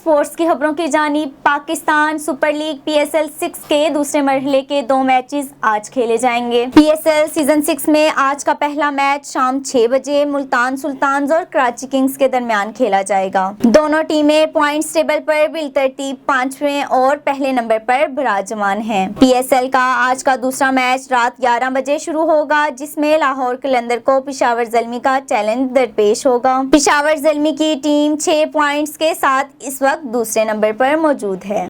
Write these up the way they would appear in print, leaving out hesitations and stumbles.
Sports की खबरों की जानिब पाकिस्तान सुपर लीग PSL 6 के दूसरे मरहले के 2 मैचेस आज खेले जाएंगे। PSL सीजन 6 में आज का पहला मैच शाम 6 बजे मुल्तान सुल्तान्स और कराची किंग्स के दरमियान खेला जाएगा। दोनों टीमें पॉइंट्स टेबल पर बिलतरतीब 5वें और पहले नंबर पर विराजमान हैं। PSL का आज का दूसरा मैच रात 11 बजे शुरू होगा, जिसमें लाहौर कलंदर को पेशावर ज़ल्मी का चैलेंज दरपेश होगा। पेशावर ज़ल्मी की टीम 6 पॉइंट्स के साथ इस वक्त दूसरे नंबर पर मौजूद है।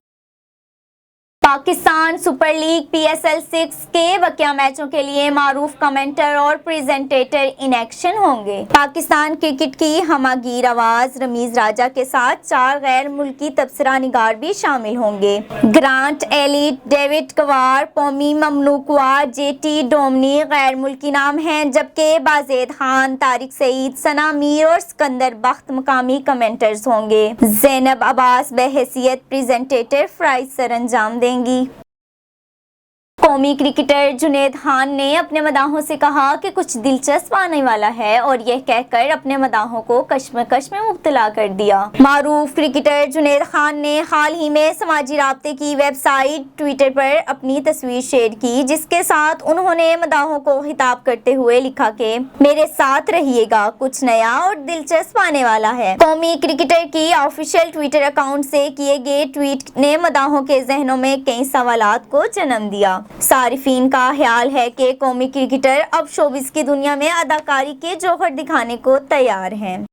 पाकिस्तान सुपर लीग PSL 6 के बकिया मैचों के लिए मारूफ कमेंटर और प्रेजेंटेटर इन एक्शन होंगे। पाकिस्तान क्रिकेट की हमागीर आवाज रमीज राजा के साथ 4 गैर मुल्की तबसरा निगार भी शामिल होंगे। ग्रांट एलिट, डेविड कवार, पोमी ममनूकुआ, JT डोमनी गैर मुल्की नाम हैं, जबकि बाजेद खान, तारिक सईद, सना मीर और सिकंदर बख्त मकामी कमेंटर्स होंगे। ज़ैनब अब्बास बहैसियत प्रेजेंटेटर फ्राइज सरअंजाम देंगी। कौमी क्रिकेटर जुनैद खान ने अपने मदाहों से कहा कि कुछ दिलचस्प आने वाला है और यह कहकर अपने मदाहों को कश्मकश में मुब्तला कर दिया। मारूफ क्रिकेटर जुनैद खान ने हाल ही में समाजी राब्ते की वेबसाइट ट्विटर पर अपनी तस्वीर शेयर की, जिसके साथ उन्होंने मदाहों को खिताब करते हुए लिखा कि मेरे साथ रहिएगा, कुछ नया और दिलचस्प आने वाला है। कौमी क्रिकेटर की ऑफिशियल ट्विटर अकाउंट से किए गए ट्वीट ने मदाहों के जहनों में कई सवालात को जन्म दिया। सारिफीन का ख्याल है कि कौमी क्रिकेटर अब शोबिस की दुनिया में अदाकारी के जौहर दिखाने को तैयार हैं।